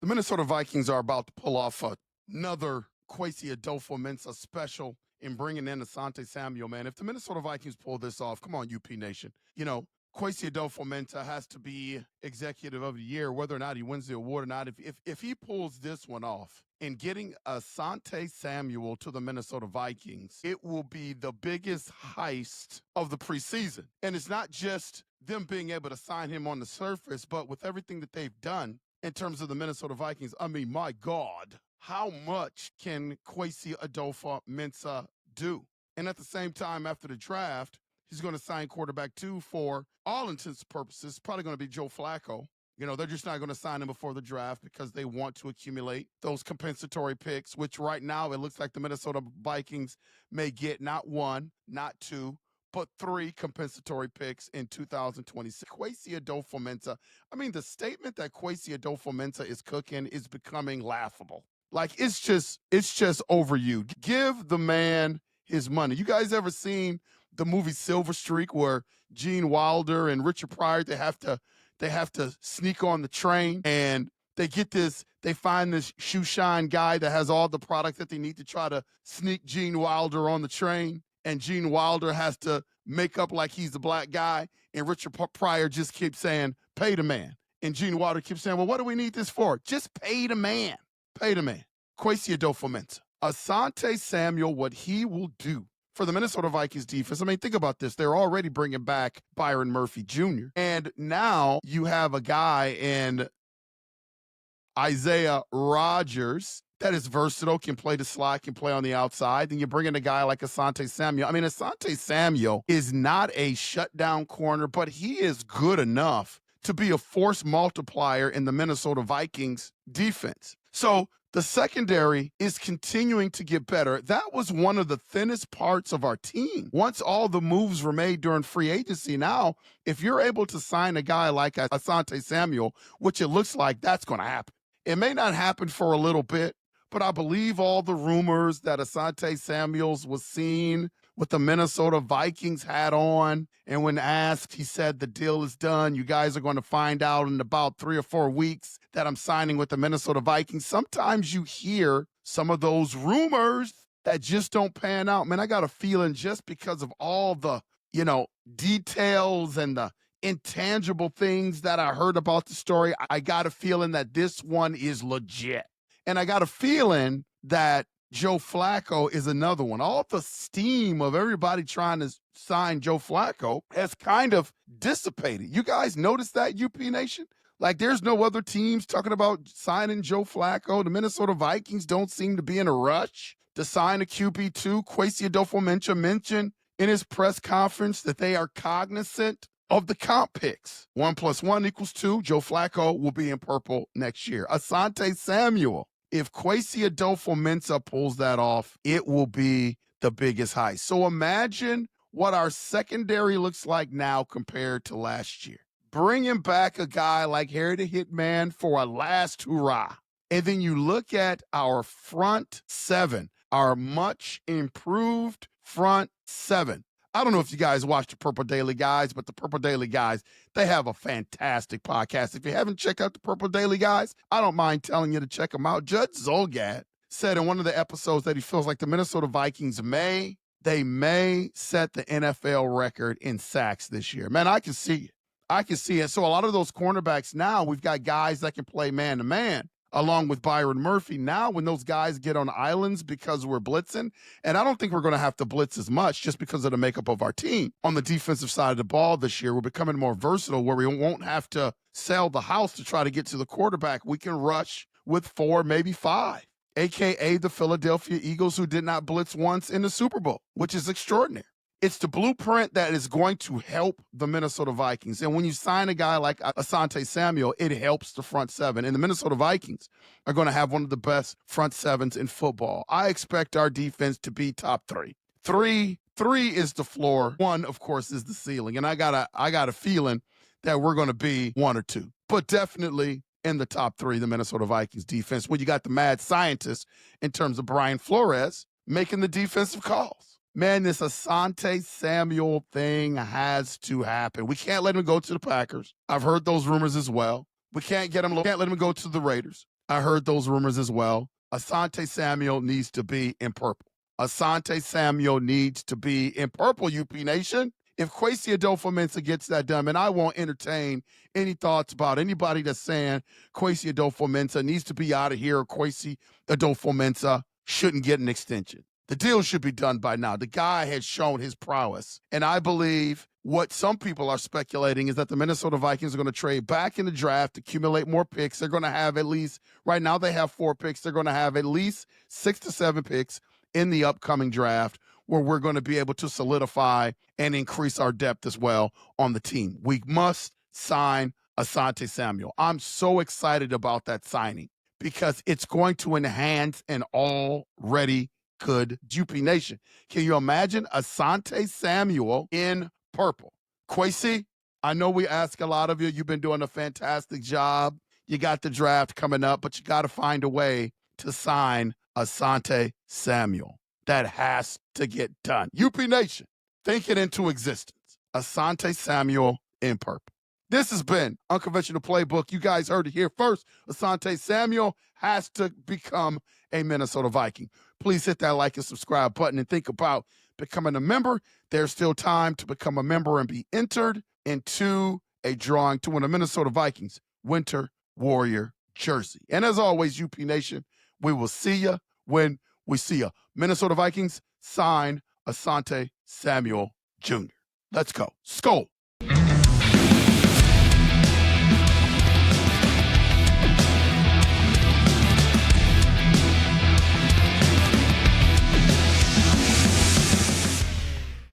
The Minnesota Vikings are about to pull off another Kwesi-Adofo Mensa special in bringing in Asante Samuel, man. If the Minnesota Vikings pull this off, come on, UP Nation. You know, Kwesi-Adofo Mensa has to be Executive of the Year, whether or not he wins the award or not. If he pulls this one off and getting Asante Samuel to the Minnesota Vikings, it will be the biggest heist of the preseason. And it's not just them being able to sign him on the surface, but with everything that they've done in terms of the Minnesota Vikings, I mean, my God, how much can Kwesi-Adofo Mensa do? And at the same time, after the draft, he's going to sign quarterback 2 for all intents and purposes, probably going to be Joe Flacco. You know, they're just not going to sign him before the draft because they want to accumulate those compensatory picks, which right now it looks like the Minnesota Vikings may get not 1, not 2, but 3 compensatory picks in 2026. Kwesi-Adofo Mensa, I mean, the statement that Kwesi-Adofo Mensa is cooking is becoming laughable. Like, it's just overused. Give the man his money. You guys ever seen the movie Silver Streak where Gene Wilder and Richard Pryor, they have to sneak on the train and they find this shoe shine guy that has all the products that they need to try to sneak Gene Wilder on the train. And Gene Wilder has to make up like he's the black guy. And Richard Pryor just keeps saying, pay the man. And Gene Wilder keeps saying, well, what do we need this for? Just pay the man. Pay the man. Kwesi-Adofo Mensa. Asante Samuel, what he will do for the Minnesota Vikings defense. I mean, think about this. They're already bringing back Byron Murphy Jr. And now you have a guy in Isaiah Rodgers that is versatile, can play the slot, can play on the outside. Then you bring in a guy like Asante Samuel. I mean, Asante Samuel is not a shutdown corner, but he is good enough to be a force multiplier in the Minnesota Vikings defense. So the secondary is continuing to get better. That was one of the thinnest parts of our team. Once all the moves were made during free agency, now, if you're able to sign a guy like Asante Samuel, which it looks like that's going to happen. It may not happen for a little bit, but I believe all the rumors that Asante Samuels was seen with the Minnesota Vikings hat on. And when asked, he said, the deal is done. You guys are going to find out in about 3 or 4 weeks that I'm signing with the Minnesota Vikings. Sometimes you hear some of those rumors that just don't pan out. Man, I got a feeling just because of all the, details and the intangible things that I heard about the story, I got a feeling that this one is legit. And I got a feeling that Joe Flacco is another one. All the steam of everybody trying to sign Joe Flacco has kind of dissipated. You guys notice that, UP Nation? Like, there's no other teams talking about signing Joe Flacco. The Minnesota Vikings don't seem to be in a rush to sign a QB2. Kwesi-Adofo Mensa mentioned in his press conference that they are cognizant of the comp picks. 1 + 1 = 2. Joe Flacco will be in purple next year. Asante Samuel. If Kwesi-Adofo Mensa pulls that off, it will be the biggest heist. So imagine what our secondary looks like now compared to last year. Bringing back a guy like Harry the Hitman for a last hurrah. And then you look at our front 7, our much improved front 7. I don't know if you guys watch the Purple Daily Guys, but the Purple Daily Guys, they have a fantastic podcast. If you haven't checked out the Purple Daily Guys, I don't mind telling you to check them out. Judge Zolgad said in one of the episodes that he feels like the Minnesota Vikings may set the NFL record in sacks this year. Man, I can see it. So a lot of those cornerbacks now, we've got guys that can play man-to-man, along with Byron Murphy. Now, when those guys get on islands because we're blitzing, and I don't think we're going to have to blitz as much just because of the makeup of our team. On the defensive side of the ball this year, we're becoming more versatile where we won't have to sell the house to try to get to the quarterback. We can rush with 4, maybe 5, a.k.a. the Philadelphia Eagles, who did not blitz once in the Super Bowl, which is extraordinary. It's the blueprint that is going to help the Minnesota Vikings. And when you sign a guy like Asante Samuel, it helps the front 7. And the Minnesota Vikings are going to have one of the best front 7s in football. I expect our defense to be top 3. 3 is the floor. 1, of course, is the ceiling. And I got a feeling that we're going to be 1 or 2. But definitely in the top 3, the Minnesota Vikings defense, when you got the mad scientist in terms of Brian Flores making the defensive calls. Man, this Asante Samuel thing has to happen. We can't let him go to the Packers. I've heard those rumors as well. We can't let him go to the Raiders. I heard those rumors as well. Asante Samuel needs to be in purple. Asante Samuel needs to be in purple, UP Nation. If Kwesi-Adofo Mensa gets that done, and I won't entertain any thoughts about anybody that's saying Kwesi-Adofo Mensa needs to be out of here or Kwesi-Adofo Mensa shouldn't get an extension. The deal should be done by now. The guy has shown his prowess. And I believe what some people are speculating is that the Minnesota Vikings are going to trade back in the draft, accumulate more picks. They're going to have at least, right now they have 4 picks. They're going to have at least 6 to 7 picks in the upcoming draft where we're going to be able to solidify and increase our depth as well on the team. We must sign Asante Samuel. I'm so excited about that signing because it's going to enhance an already good UP Nation. Can you imagine Asante Samuel in purple? Kwesi, I know we ask a lot of you. You've been doing a fantastic job. You got the draft coming up, but you got to find a way to sign Asante Samuel. That has to get done. UP Nation, think it into existence. Asante Samuel in purple. This has been Unconventional Playbook. You guys heard it here first. Asante Samuel has to become a Minnesota Viking. Please hit that like and subscribe button and think about becoming a member. There's still time to become a member and be entered into a drawing to win a Minnesota Vikings Winter Warrior jersey. And as always, UP Nation, we will see you when we see you. Minnesota Vikings sign Asante Samuel Jr. Let's go. Skol.